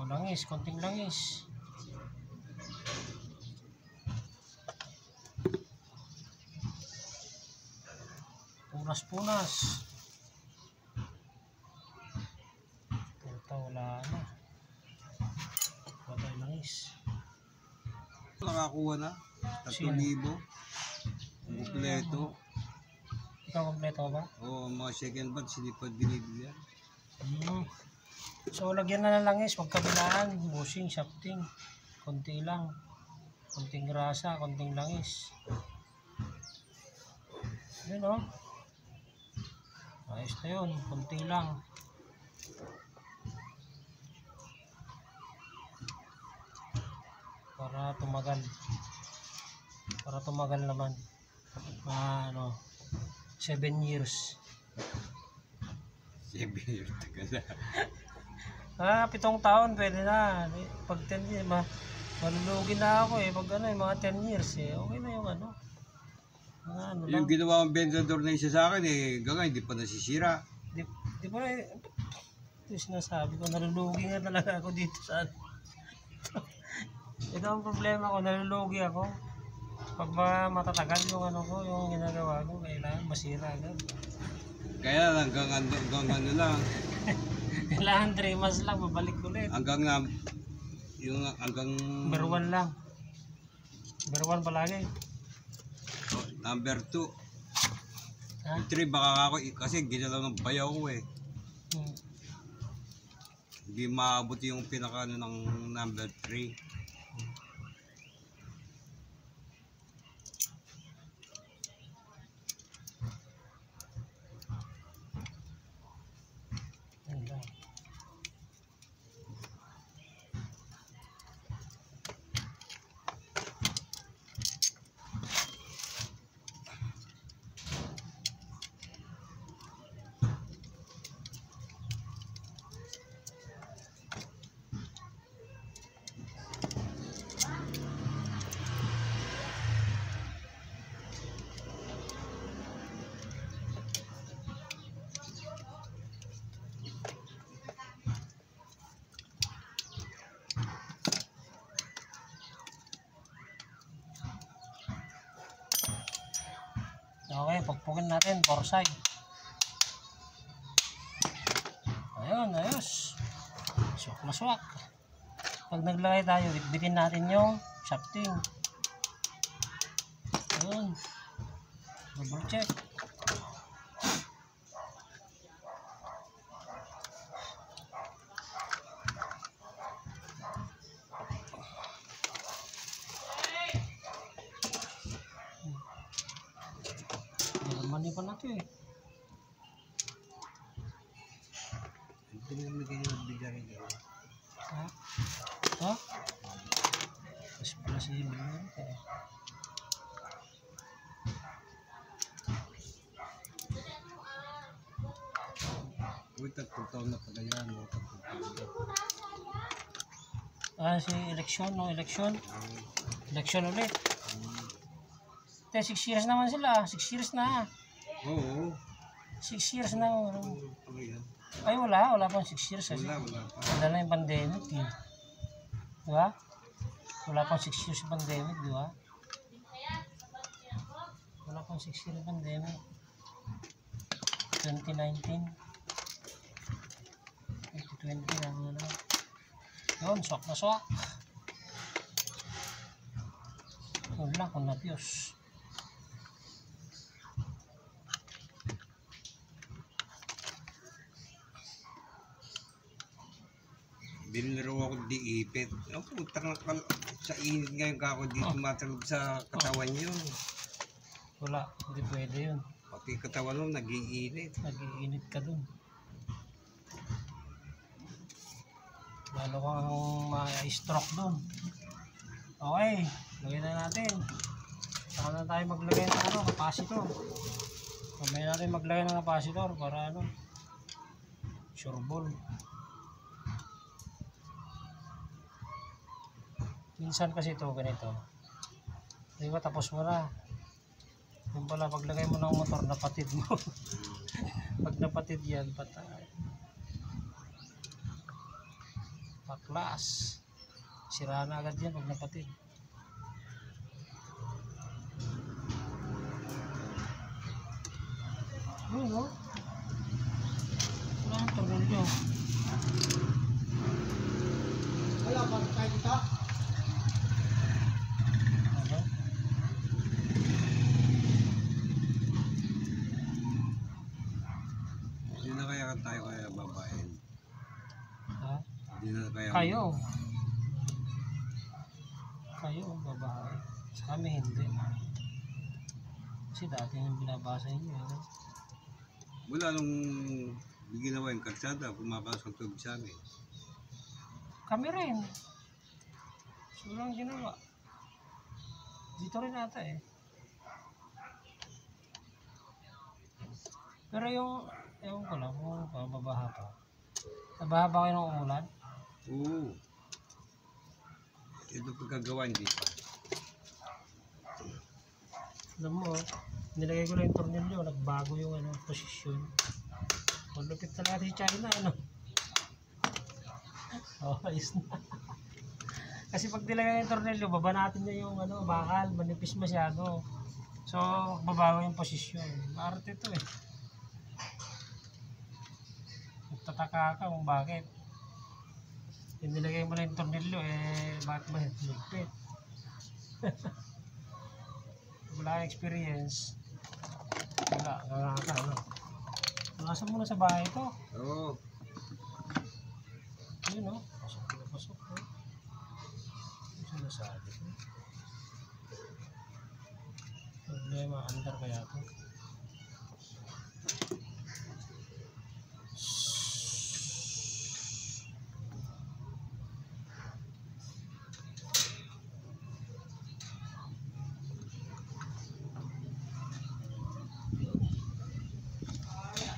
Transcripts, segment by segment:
langis, konting langis. Punas-punas. Ito, wala na. Wala tayong langis. Nakakuha na. 3,000. Kompleto. Ikaw kompleto ba? Oo, mga second batch, hindi pa binibigyan. So, lagyan na ng langis. Huwag kabilaan. Bushing, shafting. Konti lang. Konting grasa, konting langis. Yun o. Ayos na yun. Konti lang. Para tumagal. Para tumagal naman. 7 years. 7 years tagal na. 7 taon pwede na. Pag 10 years, malulugi na ako eh. Pag mga 10 years eh. Okay na yung ano. Yung ginawa kong vendor na isa sa akin eh, gaga hindi pa nasisira. Di ba eh, ito yung sinasabi ko, nalulugi nga talaga ako dito sa ito ang problema ko, nalulugi ako. Pag matatagal yung yung ginagawa ko, kailangan masira agad. Kaya hanggang ano lang. Kailangan 3 months lang, babalik ulit. Hanggang Number 1 lang. Number 1 palagi. Number 2. Ha? 3 baka ako, kasi ginalaw ng bayaw ko eh. Hindi maabot yung pinaka ng number 3. Okay, pagpukin natin, borsay. Ayun, ayos. Swak na swak. Pag naglagay tayo, bitbitin natin yung shafting. Ayun. Double check. Mani pa natin eh. Hindi naman ganyan nagbigay rin. Ha? Ha? Mas pala siya yung bilhin eh. Uy, 3 taon na pala yan. Si eleksyon, no? Eleksyon. Eleksyon ulit. 6 years naman sila. 6 years na. Oo. 6 years na. Ano Ay, wala pang 6 years. Wala pa. Wala na yung pandemic eh. Diba? Wala pang 6 years yung pandemic, diba? Wala pang 6 years yung pandemic. 2019. 2020 na muna. Yun, swak na swak. Huwag lang kung na-fuse. Binilaro ako di ipit. Ang putang sa init ngayon ka ako di tumatalog sa katawan yun. Wala, hindi pwede yun. Pati katawan mo nag-iinit. Nag-iinit ka dun. Lalo kang ma-stroke dun. Okay, lagyan na natin. Saka na tayo maglagay ng capacitor. Mamaya natin maglagay ng capacitor para sure ball. Minsan kasi ito ganito. Di ba tapos mo na. Yung pala paglagay mo ng motor napatid mo. Pag napatid yan patay. Paklas. Sira na agad yan pag napatid. No? Wala ang tornilyo. Wala ba tayo dito? Ano? Hindi na kaya tayo kaya babayin. Ha? Hindi na kaya. Kayo. Kayo ang babae. Sa kami hindi. Kasi dati yung binabasa niyo. Eh. Wala nung ginawa yung kalsada, pumapasok tubig sa amin. Kami rin. So lang ginawa. Dito rin ata eh. Pero yung, ewan ko lang kung babaha pa. Nabaha ba kayo ng umulan? Oo. Ito pagkagawa hindi pa. Alam mo, nilagay ko lang yung tornilyo, nagbago yung posisyon. Malupit talaga si China, ano? Oh, ayos na. Kasi pag nilagay yung tornilyo, baba natin na yung bakal, manipis masyado. So, babago yung posisyon. Maarte ito eh. Nagtataka ka kung bakit. Yung nilagay mo na yung tornilyo, bakit ba lupit? Wala kang experience. Wala, gagaka, ano? Nakasan mo na sa bahay ito. Oo. Yun, no? Pasok na pasok, no? Ano sinasabi ko? Problema, under kaya ito?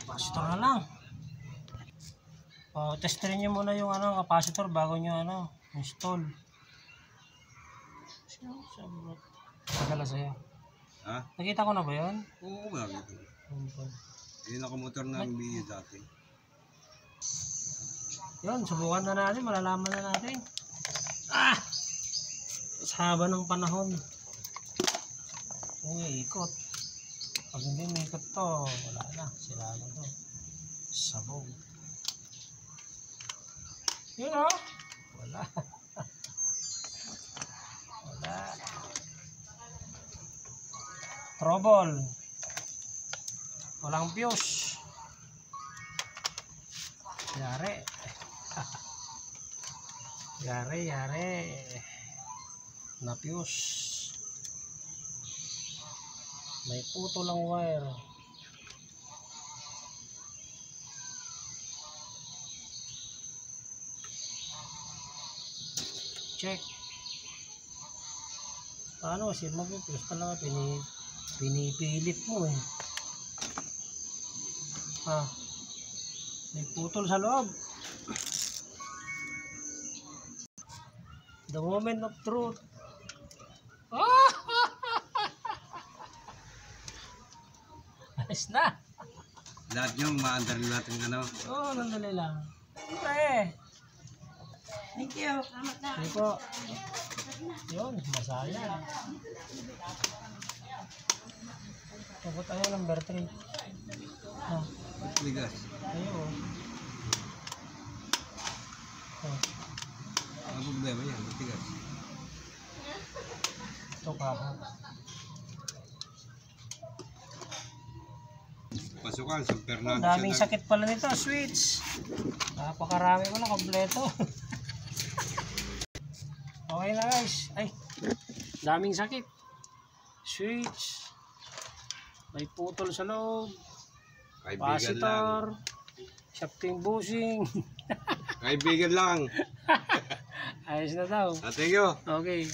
Capacitor na lang. Testerin nyo muna yung capacitor bago nyo install. Tagala sa'yo. Ha? Nakita ko na ba yun? Oo, bakit? Yung nakamotor namin biyo dati. Yun, subukan na natin, malalaman na natin. Sa haba ng panahon. Ikot. Pag hindi umikot to, wala na. Sila na to. Sabog. Yun o. Wala. Wala. Trouble. Walang fuse. Yari. Yari. Na fuse. May puto lang wire. Check. Paano kasi mag-fuse talaga pinipilit mo eh. May putol sa loob. The moment of truth. Ayos na. Lahat yung maandar natin Oo, nandali lang. Siyempre. Thank you. Salamat na. Sige po. Yun, masaya. Tapos tayo number 3. Ligas. Ayo. Ang problema yan, matigas. Ito pa. Pasukan, San Fernando. Daming sakit pala nito, switch. Napakarami mo na, kompleto. Okay na guys. Ay, daming sakit. Switch. May putol sa loob. Kaibigan lang. Capacitor. Shafting bushing. Kaibigan lang. Ayos na daw. Thank you. Okay.